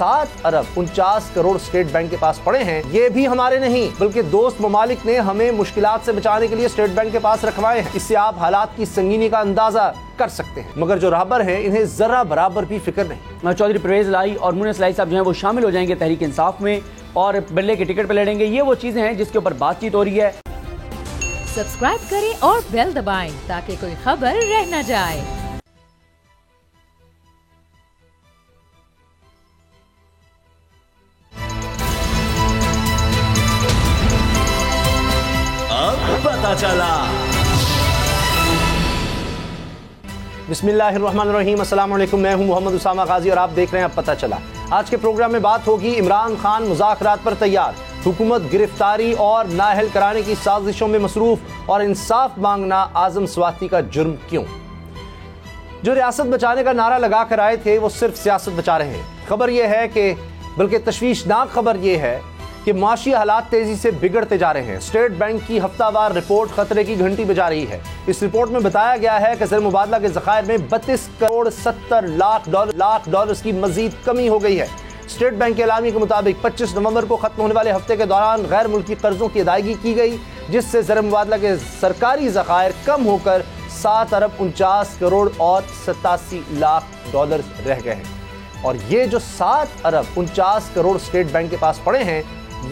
7 अरब 49 crore state bank के पास पड़े हैं, ये भी हमारे नहीं बल्कि दोस्त ममालिक ने हमें मुश्किलात से बचाने के लिए स्टेट बैंक के पास रखवाए हैं। इससे आप हालात की संगीनी का अंदाजा कर सकते हैं, मगर जो राहबर हैं इन्हें जरा बराबर भी फिक्र नहीं। चौधरी परवेज लाई और मुनीर इस्लाही साहब जो हैं वो शामिल हो जाएंगे तहरीक इंसाफ में और बिरले के टिकट पर लड़ेंगे। ये वो चीजें हैं जिसके ऊपर बातचीत हो रही है। सब्सक्राइब करें और बेल दबाएं ताकि कोई खबर रह न जाए। अब पता चला। बिस्मिल्लाहिर्रहमानिर्रहीम, अस्सलाम वालेकुम। मैं हूं मोहम्मद उसामा गाजी और आप देख रहे हैं अब पता चला। आज के प्रोग्राम में बात होगी इमरान खान मुज़ाकरात पर तैयार, हुकूमत गिरफ्तारी और नाअहल कराने की साजिशों में मसरूफ और इंसाफ मांगना आजम स्वाति का जुर्म क्यों। जो रियासत बचाने का नारा लगा कर आए थे वो सिर्फ सियासत बचा रहे हैं। खबर यह है कि बल्कि तशवीशनाक खबर यह है कि माशी हालात तेजी से बिगड़ते जा रहे हैं। स्टेट बैंक की हफ्तावार रिपोर्ट खतरे की घंटी बजा रही है। इस रिपोर्ट में बताया गया है कि ज़र मुबादला के ज़खायर में 32 करोड़ 70 लाख डॉलर की मजीद कमी हो गई है। स्टेट बैंक के एलामी के मुताबिक 25 नवंबर को खत्म होने वाले हफ्ते के दौरान गैर मुल्की कर्जों की अदायगी की गई, जिससे ज़र मुबादला के सरकारी ज़खायर कम होकर 7 अरब 49 करोड़ और 87 लाख डॉलर रह गए हैं। और ये जो 7 अरब 49 करोड़ स्टेट बैंक के पास पड़े हैं,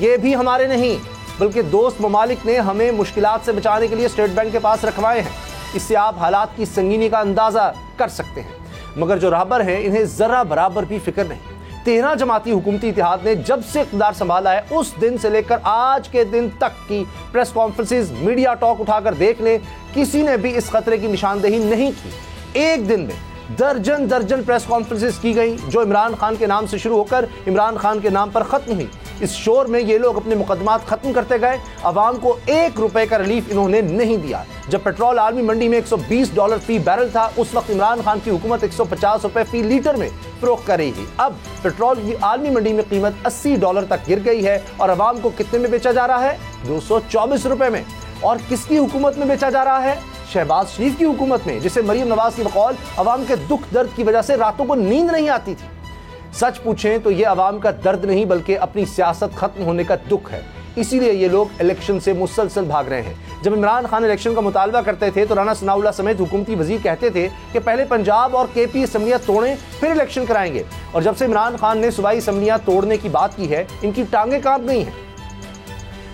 ये भी हमारे नहीं बल्कि दोस्त ममालिक ने हमें मुश्किलात से बचाने के लिए स्टेट बैंक के पास रखवाए हैं। इससे आप हालात की संगीनी का अंदाजा कर सकते हैं, मगर जो राहबर हैं इन्हें जरा बराबर भी फिक्र नहीं। 13 जमाती हुकूमती इत्तेहाद ने जब से इक़्तिदार संभाला है उस दिन से लेकर आज के दिन तक की प्रेस कॉन्फ्रेंसेस, मीडिया टॉक उठाकर देख लें, किसी ने भी इस खतरे की निशानदेही नहीं की। एक दिन में दर्जन प्रेस कॉन्फ्रेंसेस की गई जो इमरान खान के नाम से शुरू होकर इमरान खान के नाम पर खत्म हुई। इस शोर में ये लोग अपने मुकदमात खत्म करते गए। अवाम को 1 रुपए का रिलीफ इन्होंने नहीं दिया। जब पेट्रोल आलमी मंडी में $120 फी बैरल था, उस वक्त इमरान खान की हुकूमत 150 रुपए फी लीटर में फरोख्त कर रही थी। अब पेट्रोल की आलमी मंडी में कीमत $80 तक गिर गई है और अवाम को कितने में बेचा जा रहा है? 224 रुपए में। और किसकी हुकूमत में बेचा जा रहा है? शहबाज शरीफ की हुकूमत में, जिसे मरीम नवाज की बकौल अवाम के दुख दर्द की वजह से रातों को नींद नहीं आती थी। सच पूछें तो ये अवाम का दर्द नहीं बल्कि अपनी सियासत खत्म होने का दुख है। इसीलिए ये लोग इलेक्शन से मुसलसल भाग रहे हैं। जब इमरान खान इलेक्शन का मुतालबा करते थे तो राना सनाउल्लाह समेत हुकूमती वजीर कहते थे कि पहले पंजाब और केपी असम्बलियां तोड़ें फिर इलेक्शन कराएंगे। और जब से इमरान खान ने सूबाई असम्बलियां तोड़ने की बात की है, इनकी टांगें कांप गई हैं।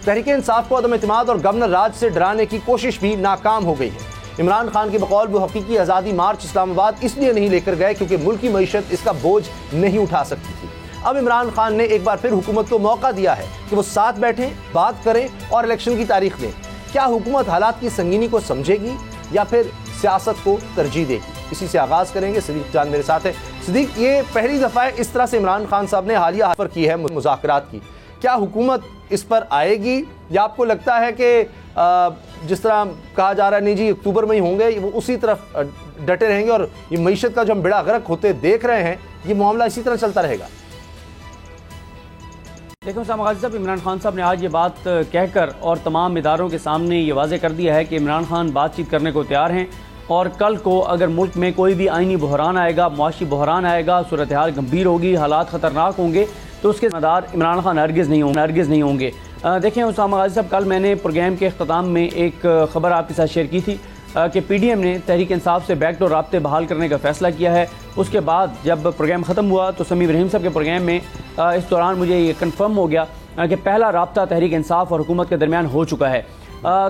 तहरीक इंसाफ को अदम एतमाद और गवर्नर राज से डराने की कोशिश भी नाकाम हो गई है। इमरान खान की बकौल वो हकीकी आज़ादी मार्च इस्लामाबाद इसलिए नहीं लेकर गए क्योंकि मुल्की मईशत इसका बोझ नहीं उठा सकती थी। अब इमरान खान ने एक बार फिर हुकूमत को मौका दिया है कि वो साथ बैठें, बात करें और इलेक्शन की तारीख दें। क्या हुकूमत हालात की संगीनी को समझेगी या फिर सियासत को तरजीह देगी? इसी से आगाज़ करेंगे। सदीक जान मेरे साथ है। सदीक, ये पहली दफ़ा इस तरह से इमरान खान साहब ने हालिया ऑफर की है मुज़ाकरात की। क्या हुकूमत इस पर आएगी या आपको लगता है कि जिस तरह कहा जा रहा है नहीं जी अक्टूबर में ही होंगे, वो उसी तरफ डटे रहेंगे और ये मईशत का जो हम बेड़ा गर्क होते देख रहे हैं, ये मामला इसी तरह चलता रहेगा? देखो उसामा गाजी साहब, इमरान खान साहब ने आज ये बात कहकर और तमाम इदारों के सामने ये वाज़े कर दिया है कि इमरान खान बातचीत करने को तैयार हैं और कल को अगर मुल्क में कोई भी आइनी बहरान आएगा, मुआशी बहरान आएगा, सूरत हाल गंभीर होगी, हालात ख़तरनाक होंगे, तो उसके ज़िम्मेदार इमरान खान हरगिज़ नहीं होंगे। देखें उसामा गाजी साहब, कल मैंने प्रोग्राम के अख्ताम में एक ख़बर आपके साथ शेयर की थी कि PDM ने तहरीक इंसाफ से बैकडोर राब्ते बहाल करने का फ़ैसला किया है। उसके बाद जब प्रोग्राम ख़त्म हुआ तो समी इब्राहिम साहब के प्रोग्राम में इस दौरान मुझे ये कन्फर्म हो गया कि पहला राब्ता तहरीक इंसाफ और हुकूमत के दरमियान हो चुका है।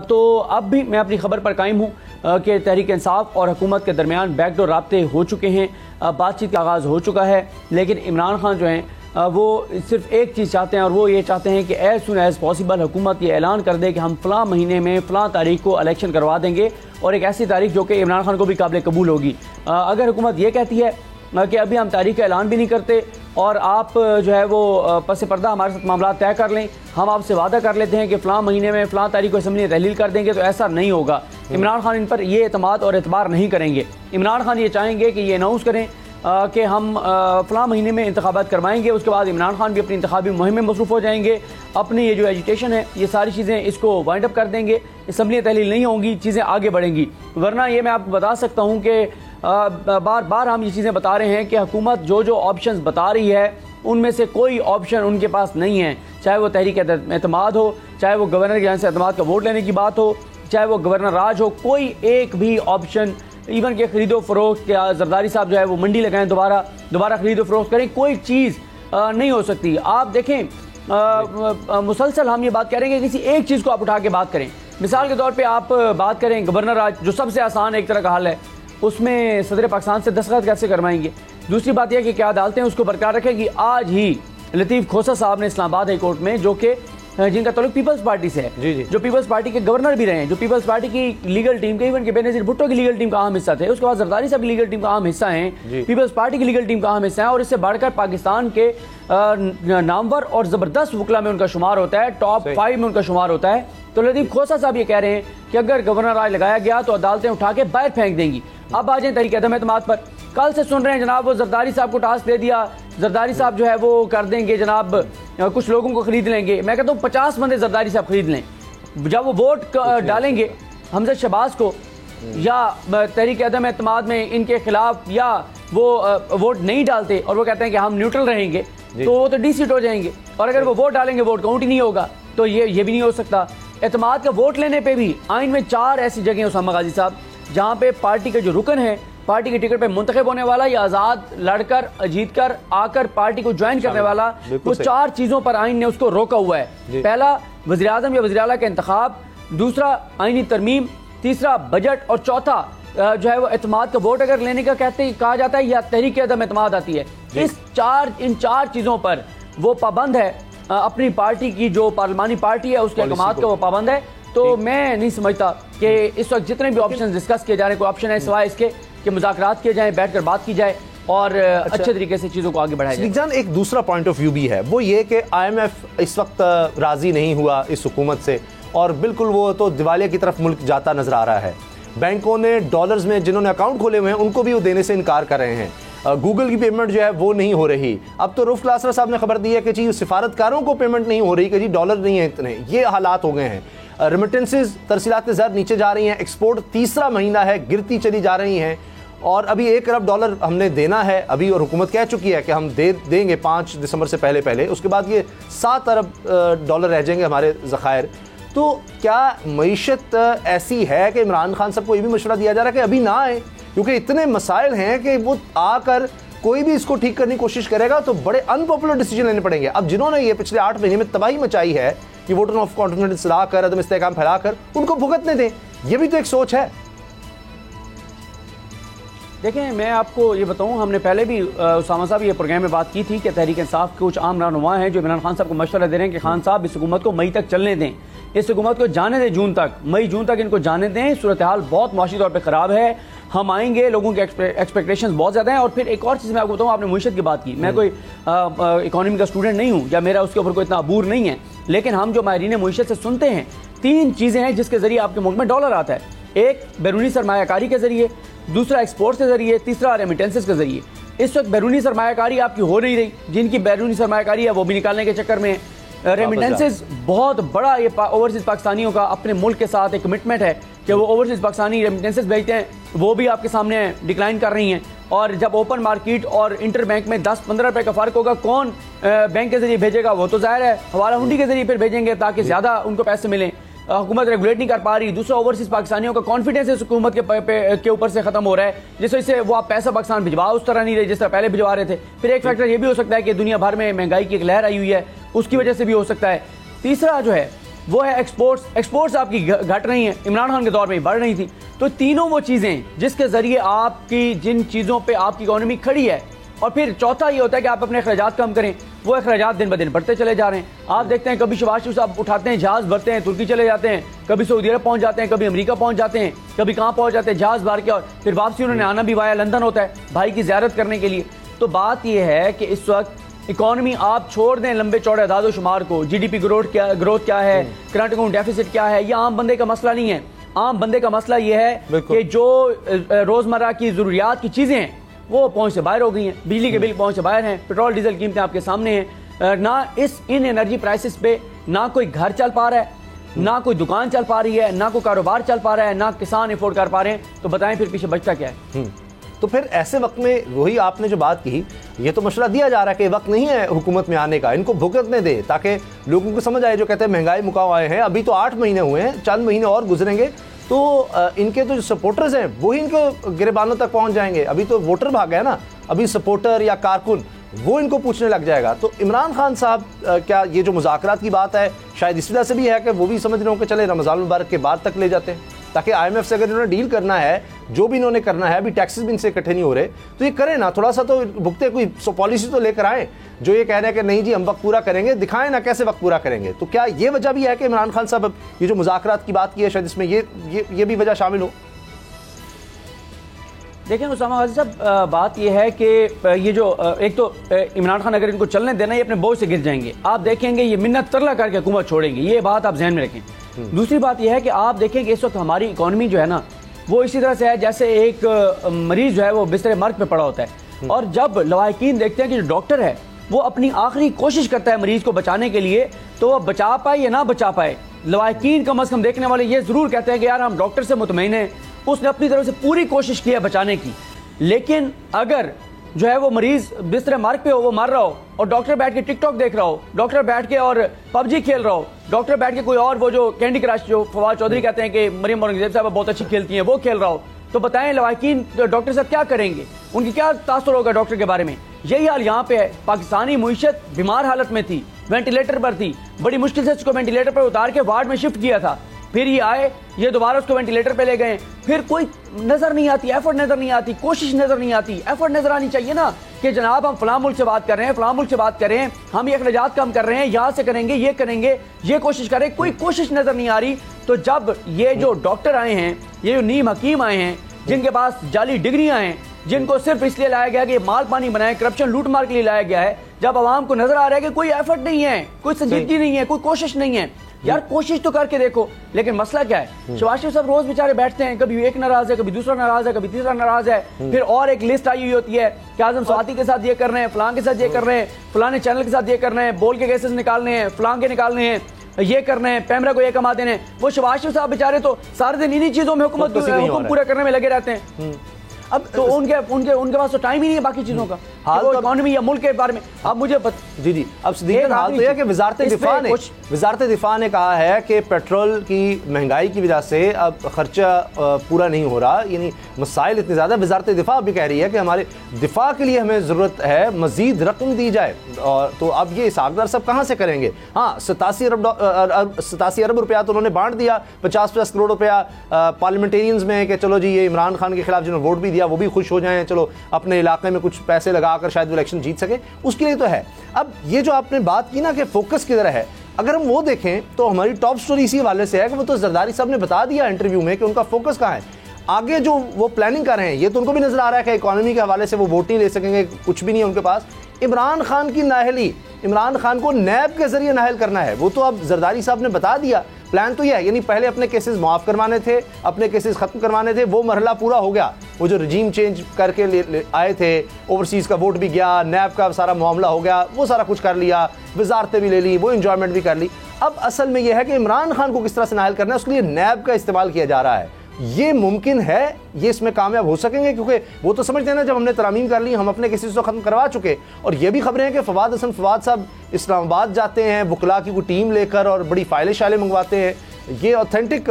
तो अब भी मैं अपनी खबर पर कायम हूँ कि तहरीक इंसाफ और हुकूमत के दरमियान बैकडोर राब्ते हो चुके हैं, बातचीत का आगाज़ हो चुका है। लेकिन इमरान खान जो हैं वो सिर्फ एक चीज़ चाहते हैं और वो ये चाहते हैं कि एज़ सुन एज़ पॉसिबल हुकूमत ये ऐलान कर दे कि हम फ़लाँ महीने में फ़लाँ तारीख को इलेक्शन करवा देंगे, और एक ऐसी तारीख जो कि इमरान खान को भी काबिल कबूल होगी। अगर हुकूमत ये कहती है कि अभी हम तारीख का ऐलान भी नहीं करते और आप जो है वो पस पर्दा हमारे साथ मामला तय कर लें, हम आपसे वादा कर लेते हैं कि फ़लाँ महीने में फ़लाँ तारीख को असम्बली तहलील कर देंगे, तो ऐसा नहीं होगा। इमरान खान इन पर ये एतमाद और एतबार नहीं करेंगे। इमरान खान ये चाहेंगे कि ये अनाउंस करें कि हम फ़लाँ महीने में इंतखाबात करवाएंगे, उसके बाद इमरान खान भी अपनी इंतखाबी मुहिम में मसरूफ़ हो जाएंगे, अपनी ये जो एजुटेशन है ये सारी चीज़ें इसको वाइंड अप कर देंगे, असम्बली तहलील नहीं होंगी, चीज़ें आगे बढ़ेंगी। वरना ये मैं आपको बता सकता हूँ कि बार बार हम ये चीज़ें बता रहे हैं कि हुकूमत जो जो ऑप्शंस बता रही है उनमें से कोई ऑप्शन उनके पास नहीं है, चाहे वो तहरीक एतमाद हो, चाहे वो गवर्नर की जानिब से एतमाद का वोट लेने की बात हो, चाहे वो गवर्नर राज हो, कोई एक भी ऑप्शन, इवन के खरीदो फरोख्त या जरदारी साहब जो है वो मंडी लगाएं, दोबारा खरीदो फरोख्त करें, कोई चीज़ नहीं हो सकती। आप देखें मुसलसल हम ये बात कह रहे हैं कि किसी एक चीज़ को आप उठा के बात करें। मिसाल के तौर पे आप बात करें गवर्नर राज, जो सबसे आसान एक तरह का हल है, उसमें सदर पाकिस्तान से दस्तखत कैसे करवाएंगे। दूसरी बात यह कि क्या अदालतें उसको बरकरार रखेगी। आज ही लतीफ़ खोसा साहब ने इस्लामाबाद हाई कोर्ट में, जो कि जिनका ताल्लुक पीपल्स पार्टी से है, जो पीपल्स पार्टी के गवर्नर भी रहे हैं, जो पीपल्स पार्टी की लीगल टीम के, इवन के बेनज़ीर भुट्टो की लीगल टीम का अहम हिस्सा थे, उसके बाद जरदारी साहब की लीगल टीम का अहम हिस्सा हैं, पीपल्स पार्टी की लीगल टीम का अहम हिस्सा है, और इससे बढ़कर पाकिस्तान के नामवर और ज़बरदस्त वकला में उनका शुमार होता है, टॉप 5 में उनका शुमार होता है। तो लतीफ़ खोसा साहब ये कह रहे हैं कि अगर गवर्नर राज लगाया गया तो अदालतें उठा के बाहर फेंक देंगी। अब आ जाए तहरीक एतमाद पर, कल से सुन रहे हैं जनाब वो जरदारी साहब को टास्क दे दिया, जरदारी साहब जो है वो कर देंगे जनाब, कुछ लोगों को खरीद लेंगे। मैं कहता हूँ 50 बंदे जरदारी साहब खरीद लें, जब वो वोट डालेंगे हमजा शहबाज को या तहरीक एतमाद में इनके खिलाफ, या वो वोट नहीं डालते और वो कहते हैं कि हम न्यूट्रल रहेंगे, तो वो तो डिसीट हो जाएंगे, और अगर वो वोट डालेंगे वोट काउंट ही नहीं होगा, तो ये भी नहीं हो सकता। एतमाद का वोट लेने पे भी आइन में 4 ऐसी जगह हैं उसामा गाजी साहब, जहाँ पे पार्टी के जो रुकन है, पार्टी के टिकट पे मुंतखब होने वाला या आज़ाद लड़कर जीतकर आकर पार्टी को ज्वाइन करने वाला, वो 4 चीज़ों पर आइन ने उसको रोका हुआ है। पहला वज़ीर आज़म या वज़ीर आला का इंतखाब, दूसरा आइनी तरमीम, तीसरा बजट, और चौथा जो है वो एतमाद का वोट अगर लेने का कहा जाता है या तहरीक एतमाद आती है। इन चार चीज़ों पर वो पाबंद है, अपनी पार्टी की जो पार्लिमानी पार्टी है उसके अहकामात का वो पाबंद है। तो मैं नहीं समझता कि इस वक्त जितने भी ऑप्शन डिस्कस किए जा रहे हैं कोई ऑप्शन है सिवाय इसके कि मुज़ाकरात किए जाएं, बैठकर बात की जाए और अच्छे तरीके से चीज़ों को आगे बढ़ाया जाए। जान, एक दूसरा पॉइंट ऑफ व्यू भी है, वो ये कि IMF इस वक्त राज़ी नहीं हुआ इस हुकूमत से, और बिल्कुल वो तो दिवालिया की तरफ मुल्क जाता नजर आ रहा है। बैंकों ने डॉलर्स में जिन्होंने अकाउंट खोले हुए हैं उनको भी वो देने से इनकार कर रहे हैं। गूगल की पेमेंट जो है वो नहीं हो रही। अब तो रूफ क्लासरा साहब ने खबर दी है कि जी सिफारतकारों को पेमेंट नहीं हो रही, कि जी डॉलर नहीं है इतने, ये हालात हो गए हैं। रेमिटेंसेज तरसीलात ज़र नीचे जा रही हैं, एक्सपोर्ट तीसरा महीना है गिरती चली जा रही हैं, और अभी $1 अरब हमने देना है अभी, और हुकूमत कह चुकी है कि हम देंगे 5 दिसंबर से पहले, उसके बाद ये $7 अरब रह जाएंगे हमारे ज़खायर। तो क्या मईशत ऐसी है कि इमरान खान साहब को ये भी मशवरा दिया जा रहा है कि अभी ना आए, क्योंकि इतने मसाइल हैं कि वो आकर कोई भी इसको ठीक करने की कोशिश करेगा तो बड़े अनपॉपुलर डिसीजन लेने पड़ेंगे। अब जिन्होंने ये पिछले 8 महीने में तबाही मचाई है कि वोटर ऑफ कॉन्फिडेंस लाकर, अदम इस्तेहकाम फैलाकर उनको भुगतने दें, ये भी तो एक सोच है। देखें, मैं आपको ये बताऊं, हमने पहले भी उसामा साहब ये प्रोग्राम में बात की थी कि तहरीक इंसाफ के कुछ आम रहनुमा हैं जो इमरान खान साहब को मशवरा दे रहे हैं कि खान साहब इस हुकूमत को मई तक चलने दें, इस हुकूमत को जाने दें, मई जून तक इनको जाने दें। सूरत हाल बहुत मुआशी तौर पर ख़राब है, हम आएंगे, लोगों के एक्सपेक्टेशंस बहुत ज़्यादा हैं। और फिर एक और चीज़ मैं आपको बताऊँ, आपने मुईशत की बात की, मैं कोई इकोनॉमी का स्टूडेंट नहीं हूँ या मेरा उसके ऊपर कोई इतना अबूर नहीं है, लेकिन हम जो माहिरीन मुईशत से सुनते हैं 3 चीज़ें हैं जिसके ज़रिए आपके मुल्क में डॉलर आता है। एक बैरूनी सरमायाकारी के ज़रिए, दूसरा एक्सपोर्ट के ज़रिए, तीसरा रेमिटेंसेस के ज़रिए। इस वक्त बैरूनी सरमायाकारी आपकी हो नहीं रही, जिनकी बैरूनी सरमायाकारी है वो भी निकालने के चक्कर में। रेमिटेंसेस बहुत बड़ा ये ओवरसीज पाकिस्तानियों का अपने मुल्क के साथ एक कमिटमेंट है कि वो ओवरसीज पाकिस्तानी रेमिटेंसेस भेजते हैं, वो भी आपके सामने डिक्लाइन कर रही हैं। और जब ओपन मार्केट और इंटर बैंक में 10-15 रुपए का फ़र्क होगा, कौन बैंक के जरिए भेजेगा? वो तो जाहिर है हवाला हुंडी के जरिए फिर भेजेंगे ताकि ज़्यादा उनको पैसे मिलें। हुकूमत रेगुलेट नहीं कर पा रही। दूसरा, ओवरसीज पाकिस्तानियों का कॉन्फिडेंस इस हुकूमत के ऊपर से खत्म हो रहा है, जिस वजह से वो आप पैसा पाकिस्तान भिजवा उस तरह नहीं रहे जिस तरह पहले भिजवा रहे थे। फिर एक फैक्टर ये भी हो सकता है कि दुनिया भर में महंगाई की एक लहर आई हुई है, उसकी वजह से भी हो सकता है। तीसरा जो है वो है एक्सपोर्ट्स आपकी घट रही हैं, इमरान खान के दौर में बढ़ रही थी। तो तीनों वो चीज़ें जिसके ज़रिए आपकी जिन चीज़ों पर आपकी इकोनॉमी खड़ी है। और फिर चौथा ये होता है कि आप अपने अखराजात कम करें, वो अखराजात दिन ब दिन बढ़ते चले जा रहे हैं। आप देखते हैं कभी शहबाज शरीफ साहब उठाते हैं, जहाज़ भरते हैं, तुर्की चले जाते हैं, कभी सऊदी अरब पहुंच जाते हैं, कभी अमेरिका पहुंच जाते हैं, कभी कहाँ पहुंच जाते हैं जहाज़ भर के, और फिर वापसी उन्होंने आना भी वाया लंदन होता है भाई की ज़ियारत करने के लिए। तो बात यह है कि इस वक्त इकॉनमी आप छोड़ दें लंबे चौड़े अदाद शुमार को, GDP ग्रोथ क्या है, करंट अकाउंट डेफिसिट क्या है, यह आम बंदे का मसला नहीं है। आम बंदे का मसला यह है कि जो रोज़मर्रा की ज़रूरियात की चीज़ें हैं वो पहुंच से बाहर हो गई हैं। बिजली के बिल पहुंच से बाहर हैं, पेट्रोल डीजल कीमतें आपके सामने हैं। ना इन एनर्जी प्राइसेस पे ना कोई घर चल पा रहा है, ना कोई दुकान चल पा रही है, ना कोई कारोबार चल पा रहा है, ना किसान अफोर्ड कर पा रहे हैं। तो बताएं फिर पीछे बचता क्या है? तो फिर ऐसे वक्त में वही आपने जो बात की, ये तो मशवरा दिया जा रहा है कि वक्त नहीं है हुकूमत में आने का, इनको भुगतने दे ताकि लोगों को समझ आए। जो कहते हैं महंगाई मुकाम आए हैं, अभी तो 8 महीने हुए हैं, चंद महीने और गुजरेंगे तो इनके तो जो सपोर्टर्स हैं वही इनके गिरबानों तक पहुंच जाएंगे। अभी तो वोटर भाग गया ना, अभी सपोर्टर या कारकुन वो इनको पूछने लग जाएगा। तो इमरान खान साहब क्या ये जो मुज़ाकरात की बात है शायद इस वजह से भी है कि वो भी समझ रहे हो कि चले रमज़ान मुबारक के बाद तक ले जाते हैं, ताकि IMF से अगर इन्होंने डील करना है, जो भी इन्होंने करना है, अभी टैक्सेस भी इनसे इकट्ठे नहीं हो रहे, तो ये करें ना, थोड़ा सा तो भुगते, कोई पॉलिसी तो लेकर आए। जो ये कह रहे हैं कि नहीं जी हम वक्त पूरा करेंगे, दिखाएं ना कैसे वक्त पूरा करेंगे। तो क्या ये वजह भी है कि इमरान खान साहब ये जो मुज़ाकरात की बात की है शायद इसमें ये भी वजह शामिल हो? देखें उसामा गाजी साहब, बात यह है कि ये जो एक तो इमरान खान अगर इनको चलने देना, ये अपने बोझ से गिर जाएंगे। आप देखेंगे ये मिन्नत तरला करके हुकूमत छोड़ेंगे, ये बात आप जहन में रखें। दूसरी बात यह है कि आप देखें कि इस वक्त हमारी इकॉनमी जो है ना, वो इसी तरह से है जैसे एक मरीज जो है वो बिस्तर मर्ग पे पड़ा होता है, और जब लवाहिकीन देखते हैं कि जो डॉक्टर है वो अपनी आखिरी कोशिश करता है मरीज को बचाने के लिए, तो वह बचा पाए या ना बचा पाए, लवाहिकीन कम अज़ कम देखने वाले ये ज़रूर कहते हैं कि यार हम डॉक्टर से मुतमईन हैं, उसने अपनी तरफ से पूरी कोशिश की है बचाने की। लेकिन अगर जो है वो मरीज बिस्तर मार्ग पे हो, वो मर रहा हो, और डॉक्टर बैठ के टिकटॉक देख रहा हो, डॉक्टर बैठ के और PUBG खेल रहा हो, डॉक्टर बैठ के कोई और वो जो कैंडी क्रश जो फवाद चौधरी कहते हैं कि मरियम औरंगजेब साहब बहुत अच्छी खेलती हैं, वो खेल रहा हो, तो बताएं लवाहिकीन डॉक्टर साहब क्या करेंगे, उनकी क्या तासुर होगा डॉक्टर के बारे में। यही हाल यहाँ पे है। पाकिस्तानी मुईशत बीमार हालत में थी, वेंटिलेटर पर थी, बड़ी मुश्किल से उसको वेंटिलेटर पर उतार के वार्ड में शिफ्ट किया था, फिर ये आए, ये दोबारा उसको वेंटिलेटर पे ले गए, फिर कोई नजर नहीं आती, एफर्ट नजर नहीं आती, कोशिश नजर नहीं आती। एफर्ट नजर आनी चाहिए ना कि जनाब हम फलां मुल्क से बात कर रहे हैं, फलां मुल्क से बात कर रहे हैं, हम ये अखराजात कम कर रहे हैं, यहाँ से करेंगे, ये कोशिश करें, कोई कोशिश नजर नहीं आ रही। तो जब ये जो डॉक्टर आए हैं, ये जो नीम हकीम आए हैं, जिनके पास जाली डिग्रियां हैं, जिनको सिर्फ इसलिए लाया गया कि माल पानी बनाए, करप्शन लूट मार के लिए लाया गया है, जब आवाम को नजर आ रहा है कि कोई एफर्ट नहीं है, कोई संजीदगी नहीं है, कोई कोशिश नहीं है, यार कोशिश तो करके देखो। लेकिन मसला क्या है, शहबाज शरीफ साहब रोज बेचारे बैठते हैं, कभी एक नाराज है, कभी दूसरा नाराज है, कभी तीसरा नाराज है, फिर और एक लिस्ट आई हुई होती है कि आजम स्वाति के साथ ये कर रहे हैं, फलां के साथ ये कर रहे हैं, फलाने चैनल के साथ ये कर रहे हैं, बोल के केसेस निकालने हैं, फलां के निकालने हैं, ये करने हैं, पैमरा को ये कमा देने। वो शहबाज शरीफ साहब बेचारे तो सारे दिन इन्हीं चीजों में हुक्म पूरा करने में लगे रहते हैं। अब तो उनके पास तो टाइम ही नहीं है बाकी चीजों का, हाल तो इकोनॉमी या मुल्क के बारे में। अब मुझे जी अब हाल तो है कि वजारत दिफा ने कहा है कि पेट्रोल की महंगाई की वजह से अब खर्चा पूरा नहीं हो रहा, यानी मसाइल इतने ज़्यादा। वजारत दिफा भी कह रही है कि हमारे दिफा के लिए हमें ज़रूरत है मज़ीद रकम दी जाए, और तो अब ये इसाकदार सब कहाँ से करेंगे। हाँ, 87 अरब रुपया तो उन्होंने बांट दिया, 50 करोड़ रुपया पार्लियामेंटेरियंस में कि चलो जी ये इमरान खान के खिलाफ जिन्होंने वोट भी दिया वो भी खुश हो जाएं, चलो अपने इलाके में कुछ पैसे लगाकर शायद वो इलेक्शन जीत सके, उसके लिए तो है। अब ये जो आपने बात की ना कि फोकस किधर है, अगर हम वो देखें तो हमारी टॉप स्टोरी इसी हवाले से है कि वो तो जरदारी साहब ने बता दिया इंटरव्यू में कि उनका फोकस कहाँ है। आगे जो वो प्लानिंग कर रहे हैं, ये तो उनको भी नजर आ रहा है कि इकोनॉमी के हवाले से वो वोट नहीं ले सकेंगे, कुछ भी नहीं है उनके पास। इमरान खान की नाहली, इमरान खान को नैब के जरिए नाहल करना है, वो तो अब जरदारी साहब ने बता दिया। प्लान तो यह है, यानी पहले अपने केसेस माफ़ करवाने थे, अपने केसेस ख़त्म करवाने थे, वो मरहला पूरा हो गया। वो जो रजीम चेंज करके आए थे, ओवरसीज़ का वोट भी गया, नैब का सारा मामला हो गया, वो सारा कुछ कर लिया, वजारतें भी ले ली, वो इंजॉयमेंट भी कर ली। अब असल में यह है कि इमरान खान को किस तरह से नाहल करना है, उसके लिए नैब का इस्तेमाल किया जा रहा है। ये मुमकिन है, ये इसमें कामयाब हो सकेंगे, क्योंकि वो तो समझते हैं ना जब हमने तरामीम कर ली, हम अपने केसेस तो ख़त्म करवा चुके। और ये भी खबरें हैं कि फवाद साहब इस्लामाबाद जाते हैं वकला की कोई टीम लेकर और बड़ी फाइलें शाइलें मंगवाते हैं। ये ऑथेंटिक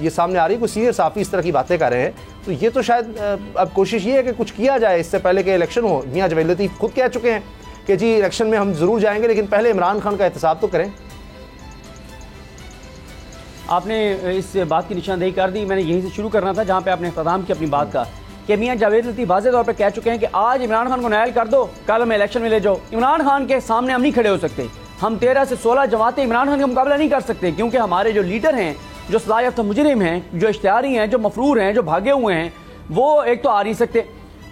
ये सामने आ रही है, कोई सीनियर साफ़ी इस तरह की बातें कर रहे हैं। तो ये तो शायद अब कोशिश ये है कि कुछ किया जाए इससे पहले कि इलेक्शन हो। मियां जवेद लतीफ़ खुद कह चुके हैं कि जी इलेक्शन में हम ज़रूर जाएंगे, लेकिन पहले इमरान खान का एहतसाब तो करें। आपने इस बात की निशानदेही कर दी, मैंने यहीं से शुरू करना था जहाँ पे आपने इख्तिताम की अपनी बात का कि मियां जावेद लतीफ़ वाज़े तौर पे कह चुके हैं कि आज इमरान खान को नायल कर दो, कल हमें इलेक्शन में ले जाओ। इमरान खान के सामने हम नहीं खड़े हो सकते, हम 13 से 16 जमातें इमरान खान का मुकाबला नहीं कर सकते, क्योंकि हमारे जो लीडर हैं, जो सज़ा याफ्ता मुजरिम हैं, जो इश्तिहारी हैं, जो मफरूर हैं, जो भागे हुए हैं, वो एक तो आ नहीं सकते,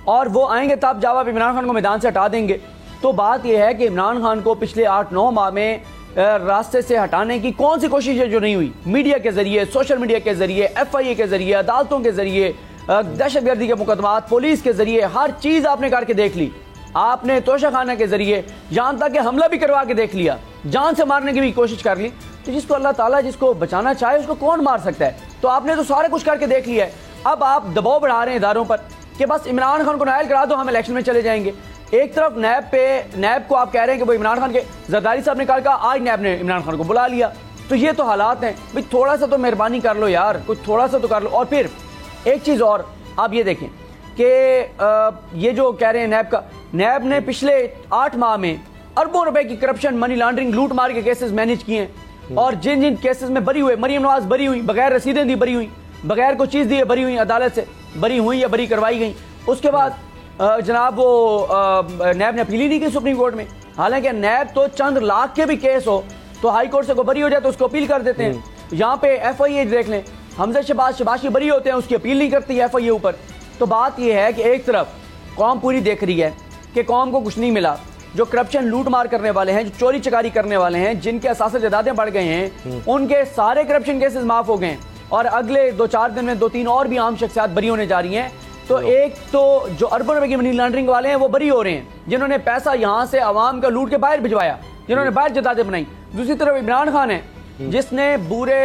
और वो आएंगे तब जब इमरान खान को मैदान से हटा देंगे। तो बात यह है कि इमरान खान को पिछले 8-9 माह में रास्ते से हटाने की कौन सी कोशिश है जो नहीं हुई। मीडिया के जरिए, सोशल मीडिया के जरिए, FIA के जरिए, अदालतों के जरिए, दहशतगर्दी के मुकदमात, पुलिस के जरिए, हर चीज आपने करके देख ली। आपने तोशाखाना के जरिए यहाँ तक कि हमला भी करवा के देख लिया, जान से मारने की भी कोशिश कर ली। तो जिसको अल्लाह ताला जिसको बचाना चाहे उसको कौन मार सकता है। तो आपने तो सारा कुछ करके देख लिया है। अब आप दबाव बढ़ा रहे हैं इदारों पर कि बस इमरान खान को नायल करा दो, हम इलेक्शन में चले जाएंगे। एक तरफ नैब को आप कह रहे हैं कि वो इमरान खान के, जरदारी साहब ने कहा आज नैब ने इमरान खान को बुला लिया। तो ये तो हालात हैं भाई, थोड़ा सा तो मेहरबानी कर लो यार, कुछ थोड़ा सा तो कर लो। और फिर एक चीज़ और आप ये देखें कि ये जो कह रहे हैं नैब ने पिछले 8 माह में अरबों रुपए की करप्शन, मनी लॉन्ड्रिंग, लूट मार के केसेस मैनेज किए हैं। और जिन जिन केसेस में बरी हुए, मरीम नवाज बरी हुई, बगैर रसीदें दी बरी हुई, बगैर कोई चीज़ दिए बरी हुई, अदालत से बरी हुई या बरी करवाई गई। उसके बाद जनाब वो नैब ने अपील ही नहीं की सुप्रीम कोर्ट में। हालांकि नैब तो चंद लाख के भी केस हो तो हाई कोर्ट से को बरी हो जाए तो उसको अपील कर देते हैं। यहाँ पे FIA देख लें, हमजा शबाशी बरी होते हैं, उसकी अपील नहीं करती है FIA ऊपर। तो बात यह है कि एक तरफ कौम पूरी देख रही है कि कौम को कुछ नहीं मिला, जो करप्शन लूट मार करने वाले हैं, जो चोरी चकारी करने वाले हैं, जिनके असासे जायदादें बढ़ गए हैं, उनके सारे करप्शन केसेस माफ हो गए और अगले 2-4 दिन में 2-3 और भी आम शख्सियात बरी होने जा रही हैं। तो एक तो जो अरबों रुपए की मनी लॉन्ड्रिंग वाले हैं वो बरी हो रहे हैं, जिन्होंने पैसा यहाँ से आवाम का लूट के बाहर भिजवाया, जिन्होंने बाहर जायदादें बनाई। दूसरी तरफ इमरान खान है जिसने पूरे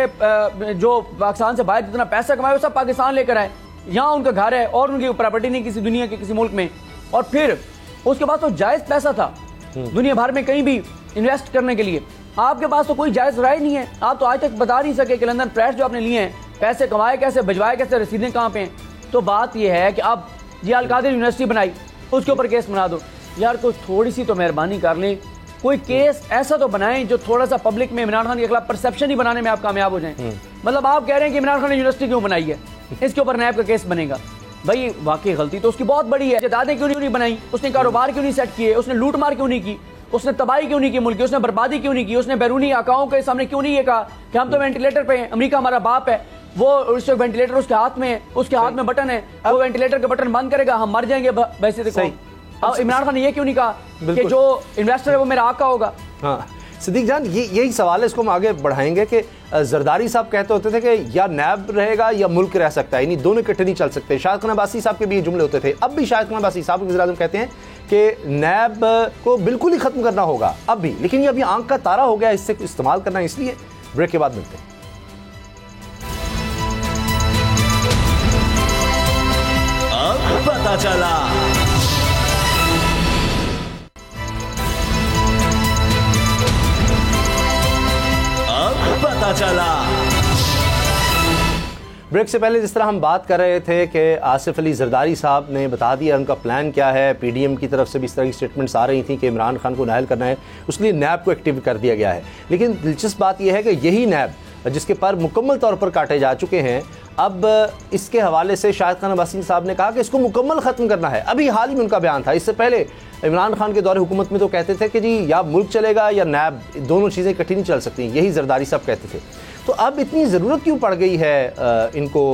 जो पाकिस्तान से बाहर जितना पैसा कमाया वो सब पाकिस्तान लेकर आए, यहाँ उनका घर है और उनकी प्रॉपर्टी नहीं किसी दुनिया के किसी मुल्क में। और फिर उसके पास तो जायज़ पैसा था दुनिया भर में कहीं भी इन्वेस्ट करने के लिए, आपके पास तो कोई जायज़ राय नहीं है। आप तो आज तक बता नहीं सके कि लंदन फ्लैट जो आपने लिए हैं पैसे कमाए कैसे, भिजवाए कैसे, रसीदें कहाँ पे हैं। तो बात यह है कि अब ये अलकादिर यूनिवर्सिटी बनाई, उसके ऊपर केस बना दो यार, कोई थोड़ी सी तो मेहरबानी कर लें, कोई केस ऐसा तो बनाएं जो थोड़ा सा पब्लिक में इमरान खान के खिलाफ परसेप्शन ही बनाने में आप कामयाब हो जाएं। मतलब आप कह रहे हैं कि इमरान खान ने यूनिवर्सिटी क्यों बनाई है, इसके ऊपर नैब का केस बनेगा। भाई वाकई गलती तो उसकी बहुत बड़ी है, जायदादें क्यों नहीं बनाई, उसने कारोबार क्यों नहीं सेट किए, उसने लूट मार क्यों नहीं की, उसने तबाही क्यों नहीं की मुल्क की, उसने बर्बादी क्यों नहीं की, उसने बैरूनी आकाओं के सामने क्यों नहीं ये कहा कि हम तो वेंटिलेटर पे हैं, अमेरिका हमारा बाप है, वो उस वेंटिलेटर उसके हाथ में है, उसके हाथ में बटन है, वो वेंटिलेटर का बटन बंद करेगा हम मर जाएंगे। वैसे देखो अब इमरान खान ने ये क्यों नहीं कहा कि जो इन्वेस्टर है वो मेरा आका होगा। हाँ सिद्दीक जान, यही सवाल है, इसको हम आगे बढ़ाएंगे कि जरदारी साहब कहते होते थे कि या नैब रहेगा या मुल्क रह सकता है, यानी दोनों इकट्ठे नहीं चल सकते। शाहिद खान अब्बासी साहब के भी ये जुमले होते थे। अब भी शाहिद खान अब्बासी साहब वज़ीर-ए-आज़म कहते हैं कि नैब को बिल्कुल ही खत्म करना होगा अब भी, लेकिन ये अभी आंख का तारा हो गया, इससे इस्तेमाल करना, इसलिए ब्रेक के बाद मिलते हैं। अब पता चला। पता चला। ब्रेक से पहले जिस तरह हम बात कर रहे थे कि आसिफ अली जरदारी साहब ने बता दिया उनका प्लान क्या है, PDM की तरफ से भी इस तरह की स्टेटमेंट्स आ रही थी कि इमरान खान को नायल करना है, उसके लिए नैब को एक्टिव कर दिया गया है। लेकिन दिलचस्प बात यह है कि यही नैब जिसके पर मुकम्मल तौर पर काटे जा चुके हैं, अब इसके हवाले से शाहिद खान अब्बासी साहब ने कहा कि इसको मुकम्मल ख़त्म करना है। अभी हाल ही में उनका बयान था, इससे पहले इमरान खान के दौरे हुकूमत में तो कहते थे कि जी या मुल्क चलेगा या नैब, दोनों चीज़ें इकट्ठी नहीं चल सकती, यही जरदारी साहब कहते थे। तो अब इतनी ज़रूरत क्यों पड़ गई है इनको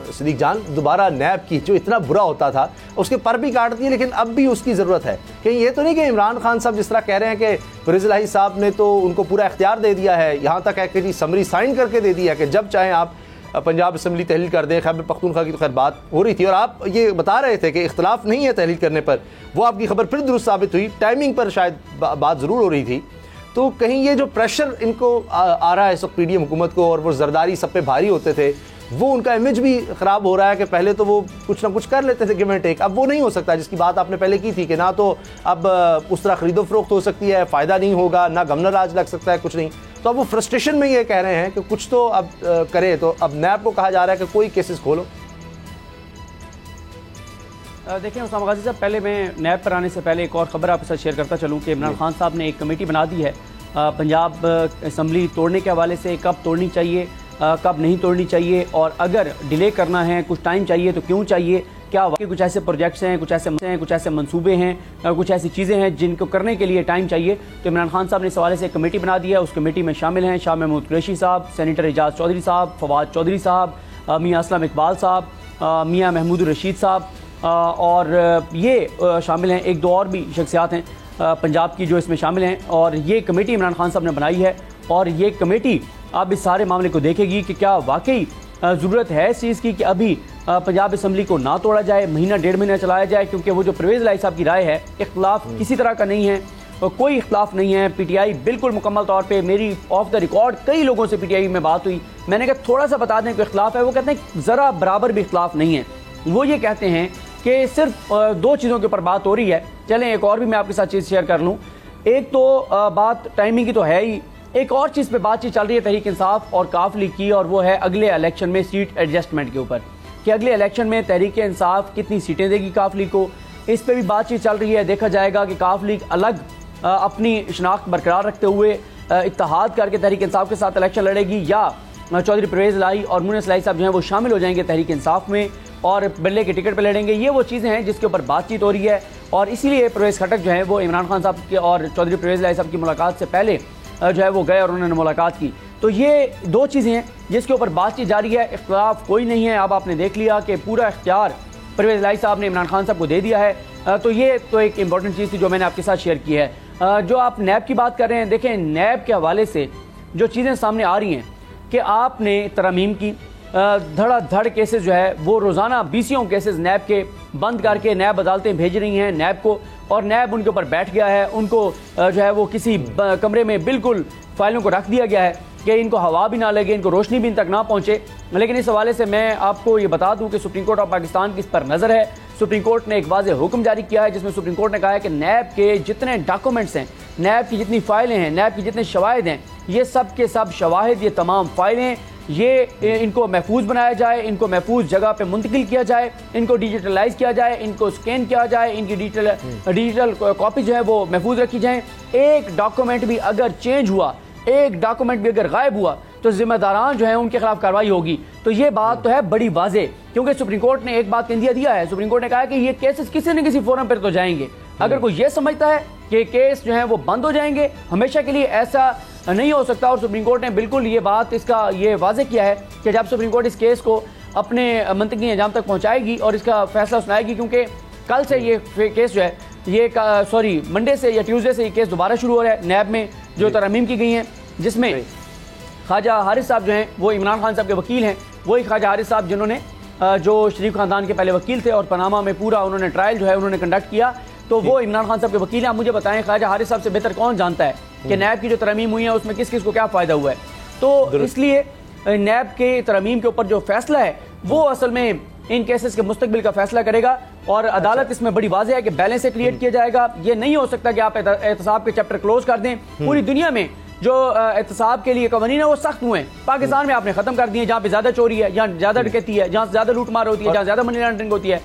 सिद्दीक जान दोबारा नैब की, जो इतना बुरा होता था उसके पर भी काट दिए, लेकिन अब भी उसकी ज़रूरत है। कहीं ये तो नहीं कि इमरान खान साहब जिस तरह कह रहे हैं कि फरीज़ इलाही साहब ने तो उनको पूरा इख्तियार दे दिया है, यहाँ तक है कि जी समरी साइन करके दे दिया है कि जब चाहें आप पंजाब असम्बली तहलील कर दें। खैबर पख्तूनख्वा की तो खैर बात हो रही थी और आप ये बता रहे थे कि इख्तलाफ नहीं है तहलील करने पर, वो आपकी खबर फिर दुरुस्त साबित हुई, टाइमिंग पर शायद बात ज़रूर हो रही थी। तो कहीं ये जो प्रेशर इनको आ रहा है इस वक्त PDM हुकूमत को, और वो जरदारी सब पे भारी होते थे, वो उनका इमेज भी ख़राब हो रहा है कि पहले तो वो कुछ ना कुछ कर लेते थे गिव एंड टेक, अब वो नहीं हो सकता, जिसकी बात आपने पहले की थी कि ना तो अब उस तरह खरीदो फरोख्त हो सकती है, फ़ायदा नहीं होगा, ना गवर्नर राज लग सकता है, कुछ नहीं। तो अब वो फ्रस्ट्रेशन में ये कह रहे हैं कि कुछ तो अब करे। तो अब नैब को कहा जा रहा है कि कोई केसेस खोलो। देखिए उसामा गाजी साहब, पहले मैं नैब पर आने से पहले एक और ख़बर आपके साथ शेयर करता चलूँ कि इमरान खान साहब ने एक कमेटी बना दी है पंजाब असम्बली तोड़ने के हवाले से, कब तोड़नी चाहिए, कब नहीं तोड़नी चाहिए, और अगर डिले करना है, कुछ टाइम चाहिए तो क्यों चाहिए, क्या वाकई कुछ ऐसे प्रोजेक्ट्स हैं, कुछ ऐसे मंसूबे हैं, कुछ ऐसी चीज़ें हैं जिनको करने के लिए टाइम चाहिए। तो इमरान खान साहब ने इस हवाले से एक कमेटी बना दी है। उस कमेटी में शामिल हैं शाह महमूद कुरैशी साहब, सेनेटर एजाज चौधरी साहब, फवाद चौधरी साहब, मियाँ असलम इकबाल साहब, मियाँ महमूद रशीद साहब, और ये शामिल हैं, एक दो और भी शख्सियात हैं पंजाब की जो इसमें शामिल हैं। और ये कमेटी इमरान खान साहब ने बनाई है और ये कमेटी अब इस सारे मामले को देखेगी कि क्या वाकई ज़रूरत है इस चीज़ की कि अभी पंजाब असम्बली को ना तोड़ा जाए, महीना 1.5 महीना चलाया जाए, क्योंकि वो जो परवेज़ इलाही साहब की राय है, इख्तलाफ किसी तरह का नहीं है, कोई इख्तलाफ नहीं है। PTI बिल्कुल मुकम्मल तौर पे, मेरी ऑफ द रिकॉर्ड कई लोगों से PTI में बात हुई, मैंने कहा थोड़ा सा बता दें कोई इख्तलाफ है, वो कहते हैं ज़रा बराबर भी इख्तलाफ नहीं है। वो ये कहते हैं कि सिर्फ दो चीज़ों के ऊपर बात हो रही है। चलें एक और भी मैं आपके साथ चीज़ शेयर कर लूँ। एक तो बात टाइमिंग की तो है ही, एक और चीज़ पे बातचीत चल रही है तहरीक इंसाफ और काफ लीग की, और वो है अगले इलेक्शन में सीट एडजस्टमेंट के ऊपर कि अगले इलेक्शन में तहरीक इंसाफ कितनी सीटें देगी काफ लीग को। इस पर भी बातचीत चल रही है। देखा जाएगा कि काफ लीग अलग अपनी शनाख्त बरकरार रखते हुए इत्तेहाद करके तहरीक इंसाफ के साथ इलेक्शन लड़ेगी, या चौधरी परवेज़ लाई और मुनीस लाई साहब जो हैं वो शामिल हो जाएंगे तहरीक इंसाफ में और बिल्ले के टिकट पर लड़ेंगे। ये वो चीज़ें हैं जिसके ऊपर बातचीत हो रही है, और इसीलिए परवेज़ खटक जो है वो इमरान खान साहब के और चौधरी परवेज़ लाई साहब की मुलाकात से पहले जो है वो गए और उन्होंने मुलाकात की। तो ये दो चीज़ें हैं जिसके ऊपर बातचीत जारी है। इख्तिलाफ कोई नहीं है। अब आपने देख लिया कि पूरा इख्तियार परवेज़ लाई साहब ने इमरान खान साहब को दे दिया है। तो ये तो एक इंपॉर्टेंट चीज़ थी जो मैंने आपके साथ शेयर की है। जो आप नैब की बात कर रहे हैं, देखें नैब के हवाले से जो चीज़ें सामने आ रही हैं कि आपने तरमीम की धड़ाधड़ केसेस जो है वो रोज़ाना 20 केसेस नैब के बंद करके नैब अदालतें भेज रही हैं नैब को, और नैब उनके ऊपर बैठ गया है। उनको जो है वो किसी कमरे में बिल्कुल फाइलों को रख दिया गया है कि इनको हवा भी ना लगे, इनको रोशनी भी इन तक ना पहुंचे। लेकिन इस हवाले से मैं आपको ये बता दूं कि सुप्रीम कोर्ट ऑफ पाकिस्तान की इस पर नज़र है। सुप्रीम कोर्ट ने एक वाज़ेह हुक्म जारी किया है जिसमें सुप्रीम कोर्ट ने कहा है कि नैब के जितने डॉक्यूमेंट्स हैं, नैब की जितनी फाइलें हैं, नैब की जितने शवाहिद हैं, ये सब के सब शवाहिद, ये तमाम फाइलें, ये इनको महफूज बनाया जाए, इनको महफूज जगह पे मुंतकिल किया जाए, इनको डिजिटलाइज किया जाए, इनको स्कैन किया जाए, इनकी डिजिटल कॉपी जो है वो महफूज रखी जाए। एक डॉक्यूमेंट भी अगर चेंज हुआ, एक डॉक्यूमेंट भी अगर गायब हुआ तो जिम्मेदारान जो है उनके खिलाफ कार्रवाई होगी। तो ये बात तो है बड़ी वाज़ेह, क्योंकि सुप्रीम कोर्ट ने एक बात इंदिया दिया है। सुप्रीम कोर्ट ने कहा है कि ये केसेस किसी न किसी फोरम पर तो जाएंगे। अगर कोई ये समझता है कि केस जो है वो बंद हो जाएंगे हमेशा के लिए, ऐसा नहीं हो सकता। और सुप्रीम कोर्ट ने बिल्कुल ये बात इसका ये वाज़ेह किया है कि जब सुप्रीम कोर्ट इस केस को अपने मंतकी अंजाम तक पहुँचाएगी और इसका फैसला सुनाएगी, क्योंकि कल से ये केस जो है ये मंडे से या ट्यूसडे से ये केस दोबारा शुरू हो रहा है नैब में जो तरमीम की गई हैं, जिसमें ख्वाजा हारिस साहब जो हैं वो इमरान खान साहब के वकील हैं। वही ख्वाजा हारिस साहब जिन्होंने जो शरीफ खानदान के पहले वकील थे और पनामा में पूरा उन्होंने ट्रायल जो है उन्होंने कंडक्ट किया, तो वो इमरान खान साहब के वकील हैं। आप मुझे बताएं ख्वाजा हारिस साहब से बेहतर कौन जानता है कि नैब की जो तरमीम हुई है उसमें किस किस को क्या फ़ायदा हुआ है। तो इसलिए नैब के तरमीम के ऊपर जो फैसला है वो असल में इन केसेस के मुस्तकबिल का फैसला करेगा, और अदालत इसमें बड़ी वाज़ेह है कि बैलेंस से क्रिएट किया जाएगा। ये नहीं हो सकता कि आप एहतसाब के चैप्टर क्लोज कर दें। पूरी दुनिया में जो एहतसाब के लिए कवानीन है वो सख्त हुए हैं, पाकिस्तान में आपने खत्म कर दिए। जहाँ पे ज्यादा चोरी है, जहाँ ज्यादा डकैती है, जहाँ ज्यादा लूटमार होती है, जहाँ ज्यादा मनी लॉन्ड्रिंग होती है,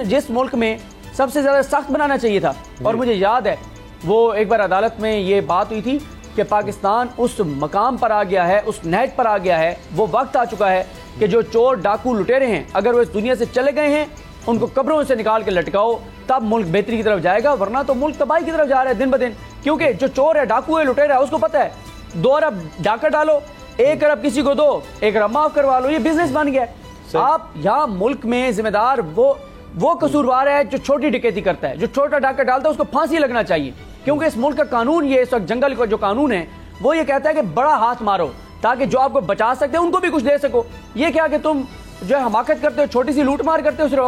जिस मुल्क में सबसे ज्यादा सख्त बनाना चाहिए था। और मुझे याद है वो एक बार अदालत में ये बात हुई थी कि पाकिस्तान उस मकाम पर आ गया है, उस नहज पर आ गया है, वो वक्त आ चुका है कि जो चोर डाकू लुटेरे हैं अगर वो इस दुनिया से चले गए हैं उनको कब्रों से निकाल के लटकाओ, तब मुल्क बेहतरी की तरफ जाएगा, वरना तो मुल्क तबाही की तरफ जा रहा है दिन ब दिन। क्योंकि जो चोर है, डाकू है, लुटेरा है, उसको पता है 2 अरब डाका डालो, 1 अरब किसी को दो, 1 अरब माफ करवा लो, ये बिजनेस बन गया है। आप यहाँ मुल्क में जिम्मेदार वो कसूरवार है जो छोटी डकैती करता है, जो छोटा डाका डालता है उसको फांसी लगना चाहिए। क्योंकि इस मुल्क का कानून, ये इस वक्त जंगल का जो कानून है वो ये कहता है कि बड़ा हाथ मारो ताकि जो आपको बचा सकते हैं उनको भी कुछ दे सको। ये क्या कि तुम जो है हमाकत करते हो, छोटी सी लूट मार करते हो, सिर्फ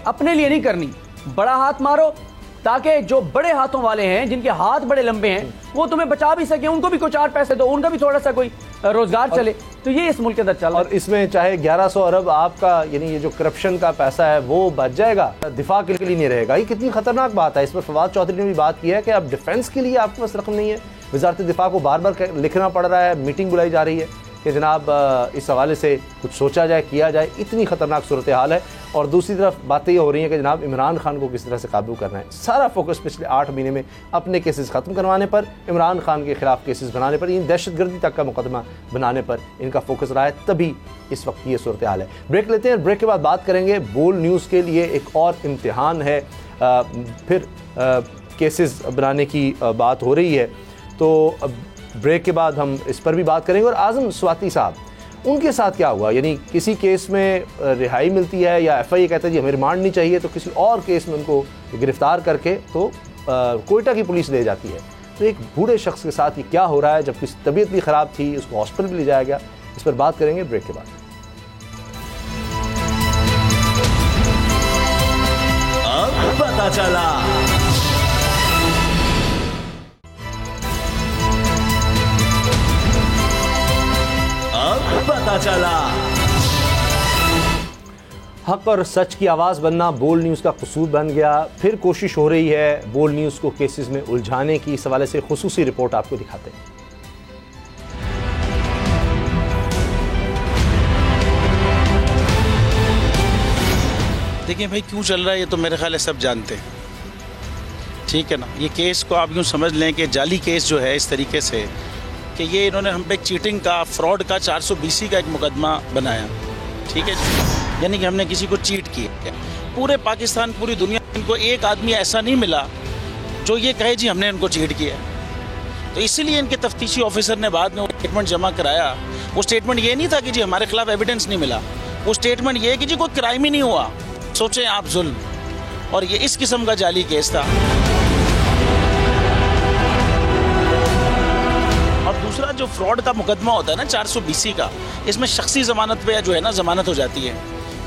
अपने लिए नहीं करनी, बड़ा हाथ मारो ताकि जो बड़े हाथों वाले हैं, जिनके हाथ बड़े लंबे हैं, वो तुम्हें बचा भी सके, उनको भी कुछ 4 पैसे दो, उनका भी थोड़ा सा कोई रोजगार चले। तो ये इस मुल्क के अंदर चल रहा है। और इसमें चाहे 1100 अरब आपका यानी ये जो करप्शन का पैसा है वो बच जाएगा, दिफा के लिए नहीं रहेगा। ये कितनी खतरनाक बात है। इस पर फवाद चौधरी ने भी बात की है कि अब डिफेंस के लिए आपके पास रकम नहीं है। वजारत दिफा को बार बार लिखना पड़ रहा है, मीटिंग बुलाई जा रही है कि जनाब इस हवाले से कुछ सोचा जाए, किया जाए। इतनी ख़तरनाक सूरत हाल है। और दूसरी तरफ बातें ये हो रही हैं कि जनाब इमरान खान को किस तरह से काबू करना है। सारा फोकस पिछले 8 महीने में अपने केसेस ख़त्म करवाने पर, इमरान खान के खिलाफ केसेस बनाने पर, इन दहशतगर्दी तक का मुकदमा बनाने पर इनका फोकस रहा है। तभी इस वक्त ये सूरत हाल है। ब्रेक लेते हैं, ब्रेक के बाद बात करेंगे बोल्ड न्यूज़ के लिए एक और इम्तिहान है। फिर केसेस बनाने की बात हो रही है, तो ब्रेक के बाद हम इस पर भी बात करेंगे। और आज़म स्वाति साहब, उनके साथ क्या हुआ, यानी किसी केस में रिहाई मिलती है या FIA कहता है जी हमें रिमांड नहीं चाहिए, तो किसी और केस में उनको गिरफ्तार करके तो कोयटा की पुलिस ले जाती है। तो एक बूढ़े शख्स के साथ ये क्या हो रहा है, जब किसी तबीयत भी ख़राब थी, उसको हॉस्पिटल भी ले जाया गया, इस पर बात करेंगे ब्रेक के बाद। अब पता चला। पता चला। हक और सच की आवाज़ बनना बोल न्यूज़ का कसूर बन गया। फिर कोशिश हो रही है बोल न्यूज़ को केसेस में उलझाने की। इस हवाले से खुसूसी रिपोर्ट आपको दिखाते हैं। देखिए भाई, क्यों चल रहा है ये तो मेरे ख्याल है सब जानते हैं, ठीक है ना। ये केस को आप यूँ समझ लें कि जाली केस जो है इस तरीके से कि ये इन्होंने हम पे चीटिंग का, फ्रॉड का 420 का एक मुकदमा बनाया, ठीक है जी। यानी कि हमने किसी को चीट किया। पूरे पाकिस्तान, पूरी दुनिया, इनको एक आदमी ऐसा नहीं मिला जो ये कहे जी हमने इनको चीट किया। तो इसीलिए इनके तफ्तीशी ऑफिसर ने बाद में वो स्टेटमेंट जमा कराया। वो स्टेटमेंट ये नहीं था कि जी हमारे खिलाफ एविडेंस नहीं मिला, वो स्टेटमेंट ये कि जी कोई क्राइम ही नहीं हुआ। सोचें आप, जुल्म। और ये इस किस्म का जाली केस था। और दूसरा जो फ्रॉड का मुकदमा होता है ना 420 का, इसमें शख्सी जमानत पे जो है ना जमानत हो जाती है।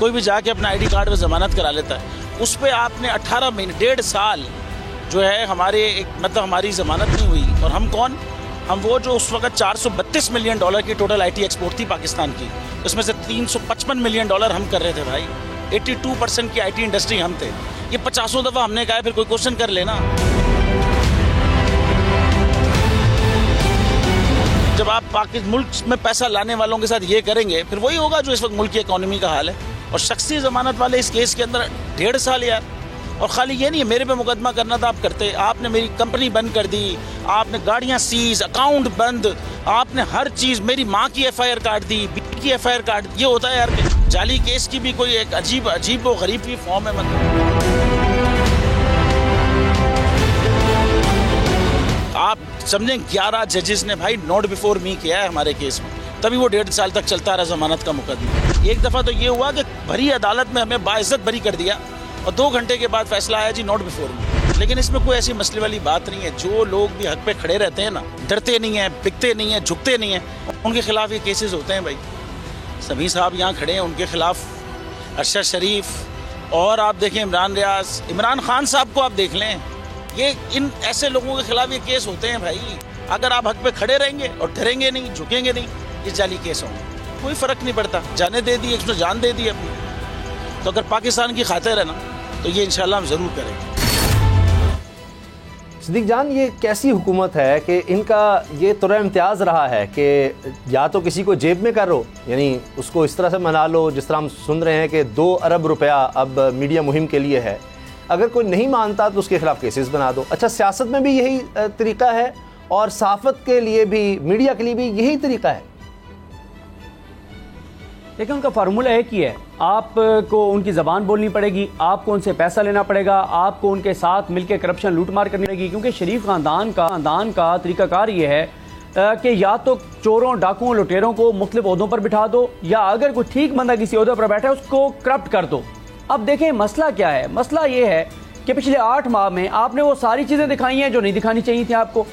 कोई भी जाके अपना आईडी कार्ड पे जमानत करा लेता है। उस पर आपने 18 महीने, 1.5 साल जो है हमारी जमानत नहीं हुई। और हम कौन? हम वो जो उस वक्त $432 मिलियन की टोटल IT एक्सपोर्ट थी पाकिस्तान की, उसमें से $355 मिलियन हम कर रहे थे भाई। 82% की IT इंडस्ट्री हम थे। ये 50 दफ़ा हमने कहा, फिर कोई क्वेश्चन कर लेना। जब आप पाकिस्तान मुल्क में पैसा लाने वालों के साथ ये करेंगे, फिर वही होगा जो इस वक्त मुल्क की इकोनॉमी का हाल है। और शख्सी जमानत वाले इस केस के अंदर 1.5 साल यार। और खाली ये नहीं है मेरे पे मुकदमा करना था, आप करते। आपने मेरी कंपनी बंद कर दी, आपने गाड़ियां सीज, अकाउंट बंद, आपने हर चीज़, मेरी माँ की FIR काट दी, बीवी की FIR काट दी। ये होता है यार, जाली केस की भी कोई एक अजीब व गरीब की फॉर्म है। मतलब आप समझें 11 जजेस ने भाई नोट बिफोर मी किया है हमारे केस में, तभी वो 1.5 साल तक चलता रहा जमानत का मुकदमा। एक दफ़ा तो ये हुआ कि भरी अदालत में हमें बाइज्जत बरी कर दिया और 2 घंटे के बाद फैसला आया जी नोट बिफोर मी। लेकिन इसमें कोई ऐसी मसले वाली बात नहीं है। जो लोग भी हक पे खड़े रहते हैं ना, डरते नहीं हैं, बिकते नहीं हैं, झुकते नहीं हैं, उनके खिलाफ ये केसेस होते हैं भाई। सभी साहब यहाँ खड़े हैं, उनके खिलाफ अरशद शरीफ, और आप देखें इमरान रियाज, इमरान खान साहब को आप देख लें। ये इन ऐसे लोगों के खिलाफ ये केस होते हैं भाई। अगर आप हक पे खड़े रहेंगे और डरेंगे नहीं, झुकेंगे नहीं, इस जाली केस होंगे, कोई फ़र्क नहीं पड़ता। जाने दे दी, उसने जान दे दी अपनी। तो अगर पाकिस्तान की खातिर है ना, तो ये इंशाल्लाह हम ज़रूर करेंगे। सिद्दीक जान, ये कैसी हुकूमत है कि इनका ये तुरा इम्तियाज़ रहा है कि या तो किसी को जेब में करो, यानी उसको इस तरह से मना लो, जिस तरह हम सुन रहे हैं कि 2 अरब रुपया अब मीडिया मुहिम के लिए है। अगर कोई नहीं मानता तो उसके खिलाफ केसेस बना दो। अच्छा, सियासत में भी यही तरीका है और सहाफ़त के लिए भी, मीडिया के लिए भी यही तरीका है। देखिए, उनका फार्मूला एक ही है। आपको उनकी ज़बान बोलनी पड़ेगी, आपको उनसे पैसा लेना पड़ेगा, आपको उनके साथ मिलकर करप्शन लूटमार करनी पड़ेगी। क्योंकि शरीफ ख़ानदान का तरीकाकार ये है कि या तो चोरों, डाकुओं, लुटेरों को मुख्तलिफ ओहदों पर बिठा दो, या अगर कोई ठीक बंदा किसी ओहदे पर बैठा है उसको करप्ट कर दो। अब देखें मसला क्या है। मसला ये है कि पिछले 8 माह में आपने वो सारी चीज़ें दिखाई हैं जो नहीं दिखानी चाहिए थी आपको।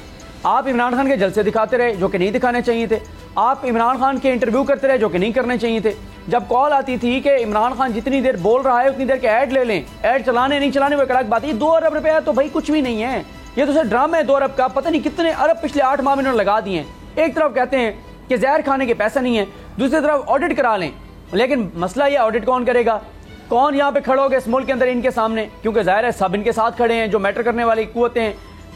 आप इमरान खान के जलसे दिखाते रहे जो कि नहीं दिखाने चाहिए थे। आप इमरान खान के इंटरव्यू करते रहे जो कि नहीं करने चाहिए थे। जब कॉल आती थी कि इमरान खान जितनी देर बोल रहा है उतनी देर के ऐड ले लें, ऐड चलाने नहीं चलाने वो एक अलग बात है। 2 अरब रुपया तो भाई कुछ भी नहीं है, ये तो सिर्फ ड्रामा है 2 अरब का। पता नहीं कितने अरब पिछले 8 माह में इन्होंने लगा दिए हैं। एक तरफ कहते हैं कि जहर खाने के पैसा नहीं है, दूसरी तरफ ऑडिट करा लें। लेकिन मसला ये, ऑडिट कौन करेगा? कौन यहाँ पे खड़े होगा इस मुल्क के अंदर इनके सामने? क्योंकि जाहिर है सब इनके साथ खड़े हैं जो मैटर करने वाली कुव्वतें हैं।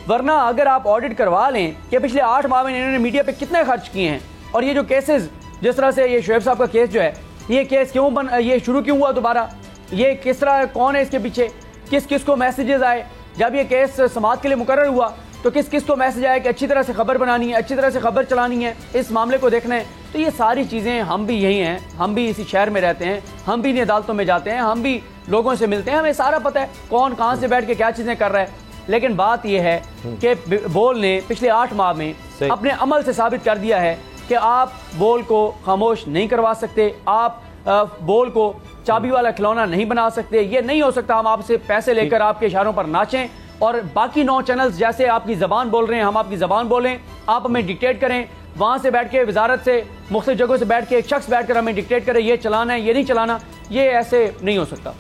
वरना अगर आप ऑडिट करवा लें कि पिछले 8 माह में इन्होंने मीडिया पे कितने खर्च किए हैं, और ये जो केसेस, जिस तरह से ये शुएब साहब का केस जो है, ये केस ये शुरू क्यों हुआ दोबारा, ये किस तरह, कौन है इसके पीछे, किस किस को मैसेजेस आए, जब ये केस समाअत के लिए मुकर्रर हुआ तो किस किस को मैसेज आया कि अच्छी तरह से खबर बनानी है, अच्छी तरह से खबर चलानी है, इस मामले को देखना है। तो ये सारी चीज़ें, हम भी यही हैं, हम भी इसी शहर में रहते हैं, हम भी इन अदालतों में जाते हैं, हम भी लोगों से मिलते हैं, हमें सारा पता है कौन कहाँ से बैठ के क्या चीज़ें कर रहा है। लेकिन बात यह है कि बोल ने पिछले 8 माह में अपने अमल से साबित कर दिया है कि आप बोल को खामोश नहीं करवा सकते, आप बोल को चाबी वाला खिलौना नहीं बना सकते। ये नहीं हो सकता हम आपसे पैसे लेकर आपके इशारों पर नाचें और बाकी 9 चैनल्स जैसे आपकी ज़बान बोल रहे हैं हम आपकी ज़बान बोलें, आप हमें डिक्टेट करें, वहाँ से बैठ के वजारत से मुख्तलिफ जगहों से बैठ के एक शख्स बैठ कर हमें डिक्टेट करे ये चलाना है ये नहीं चलाना, ये ऐसे नहीं हो सकता।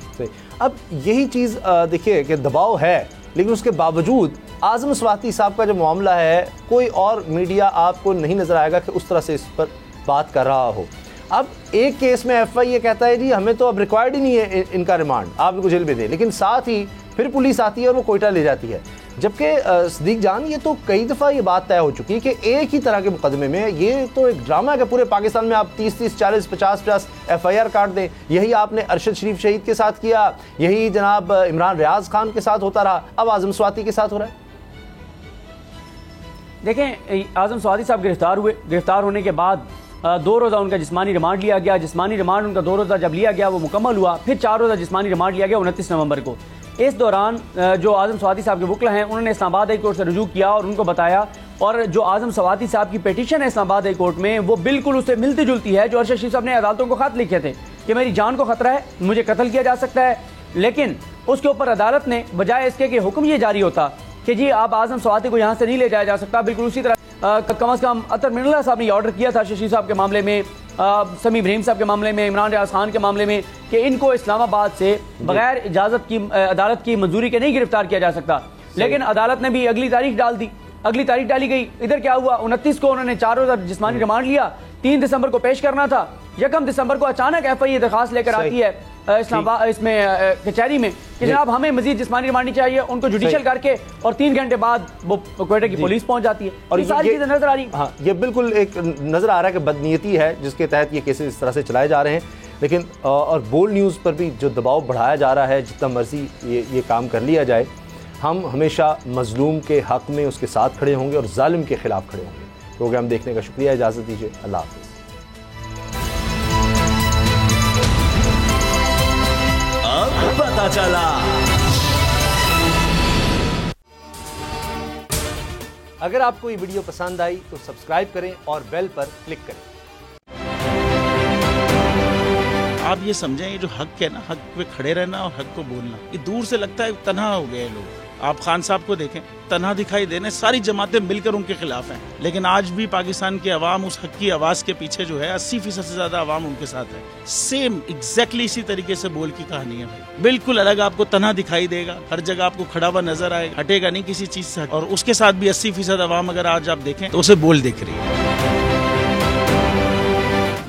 अब यही चीज़ देखिए कि दबाव है, लेकिन उसके बावजूद आज़म स्वाति साहब का जो मामला है, कोई और मीडिया आपको नहीं नज़र आएगा कि उस तरह से इस पर बात कर रहा हो। अब एक केस में एफआई ये कहता है जी हमें तो अब रिक्वायर्ड ही नहीं है इनका रिमांड, आप इनको जेल भेज दें, लेकिन साथ ही फिर पुलिस आती है और वो कोयटा ले जाती है। जबकि सदीक जान, ये तो कई दफ़ा ये बात तय हो चुकी है कि एक ही तरह के मुकदमे में ये तो एक ड्रामा है कि पूरे पाकिस्तान में आप 30-30, 40, 50-50 FIR काट दें। यही आपने अरशद शरीफ शहीद के साथ किया, यही जनाब इमरान रियाज खान के साथ होता रहा, अब आजम स्वाति के साथ हो रहा है। देखें, आजम स्वाति साहब गिरफ्तार हुए, गिरफ्तार होने के बाद 2 रोज़ा उनका जिस्मानी रिमांड लिया गया। जिस्मानी रिमांड उनका 2 रोज़ा जब लिया गया वो मुकम्मल हुआ, फिर 4 रोज़ा जिस्मानी रिमांड लिया गया 29 नवंबर को। इस दौरान जो आजम स्वाति साहब के वकील हैं उन्होंने इस्लामाबाद हाई कोर्ट से रुजू किया और उनको बताया, और जो आजम स्वाति साहब की पिटीशन है इस्लामाबाद हाई कोर्ट में वो बिल्कुल उससे मिलती जुलती है जो अरशद शरीफ साहब ने अदालतों को खत लिखे थे कि मेरी जान को खतरा है, मुझे कत्ल किया जा सकता है। लेकिन उसके ऊपर अदालत ने बजाय इसके कि हुक्म ये जारी होता कि जी आप आजम स्वाति को यहाँ से नहीं ले जाया जा सकता, बिल्कुल उसी तरह कम अज़ कम अतर मिर्ज़ा साहब ने ऑर्डर किया था शशीद साहब के मामले में, समी इब्राहिम साहब के मामले में, इमरान रियाज खान के मामले में, कि इनको इस्लामाबाद से बगैर इजाज़त की अदालत की मंजूरी के नहीं गिरफ्तार किया जा सकता। लेकिन अदालत ने भी अगली तारीख डाल दी, अगली तारीख डाली गई। इधर क्या हुआ, 29 को उन्होंने 4 रोज़ा जिस्मानी रिमांड लिया, 3 दिसंबर को पेश करना था। 1 दिसंबर को अचानक FIA दरखास्त लेकर आती है इस्लामाबाद इसमें कचहरी में कि जनाब हमें मजीद जिस्मानी रिमांड चाहिए, उनको जुडिशियल करके, और 3 घंटे बाद वो क्वेटा की पुलिस पहुंच जाती है। और ये सारी चीजें नजर आ रही। हाँ, ये बिल्कुल एक नजर आ रहा है कि बदनीयती है जिसके तहत ये केसेस इस तरह से चलाए जा रहे हैं। लेकिन और बोल्ड न्यूज़ पर भी जो दबाव बढ़ाया जा रहा है, जितना मर्जी ये काम कर लिया जाए, हम हमेशा मजलूम के हक में उसके साथ खड़े होंगे और जालिम के खिलाफ खड़े होंगे। प्रोग्राम देखने का शुक्रिया, इजाज़त दीजिए, अल्लाह हाफ़िज़। अब पता चला। अगर आपको ये वीडियो पसंद आई तो सब्सक्राइब करें और बेल पर क्लिक करें। आप ये समझें, ये जो हक है ना, हक पे खड़े रहना और हक को बोलना, ये दूर से लगता है तन्हा हो गए लोग। आप खान साहब को देखें, तन्हा दिखाई देने, सारी जमातें मिलकर उनके खिलाफ हैं, लेकिन आज भी पाकिस्तान की आवाम उस हक की आवाज़ के पीछे जो है 80% से ज़्यादा आवाम उनके साथ है। सेम एग्जैक्टली इसी तरीके से बोल की कहानी है भाई, बिल्कुल अलग आपको तन्हा दिखाई देगा, हर जगह आपको खड़ा हुआ नजर आएगा, हटेगा नहीं किसी चीज़ से। और उसके साथ भी 80% आवाम अगर आज आप देखें तो उसे बोल दिख रही है।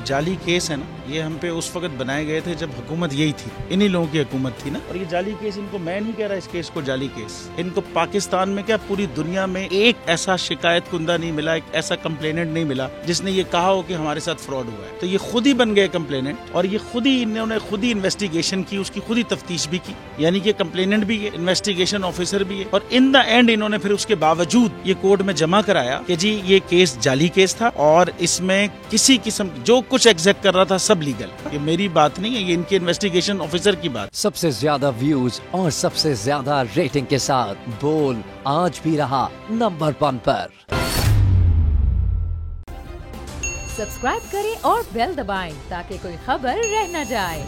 जाली केस है ना, ये हम पे उस वक्त बनाए गए थे जब हुकूमत यही थी, इन्हीं लोगों की हुकूमत थी ना। और ये जाली केस, इनको मैं नहीं कह रहा इस केस को जाली केस, इनको पाकिस्तान में क्या पूरी दुनिया में एक ऐसा शिकायत कुंदा नहीं मिला, एक ऐसा कंप्लेनेंट नहीं मिला जिसने ये कहा हो कि हमारे साथ फ्रॉड हुआ है। तो ये खुद ही बन गए कंप्लेनेंट, और ये खुद ही इन्होंने खुद ही इन्वेस्टिगेशन की, उसकी खुद ही तफ्तीश भी की, यानी कि कंप्लेनेंट भी है, इन्वेस्टिगेशन ऑफिसर भी है। और इन द एंड इन्होंने फिर उसके बावजूद ये कोर्ट में जमा कराया कि जी ये केस जाली केस था और इसमें किसी किस्म जो कुछ एग्जैक्ट कर रहा था सब लीगल। ये मेरी बात नहीं है, ये इनके इन्वेस्टिगेशन ऑफिसर की बात। सबसे ज्यादा व्यूज और सबसे ज्यादा रेटिंग के साथ बोल आज भी रहा नंबर 1 पर। सब्सक्राइब करें और बेल दबाएं ताकि कोई खबर रह न जाए।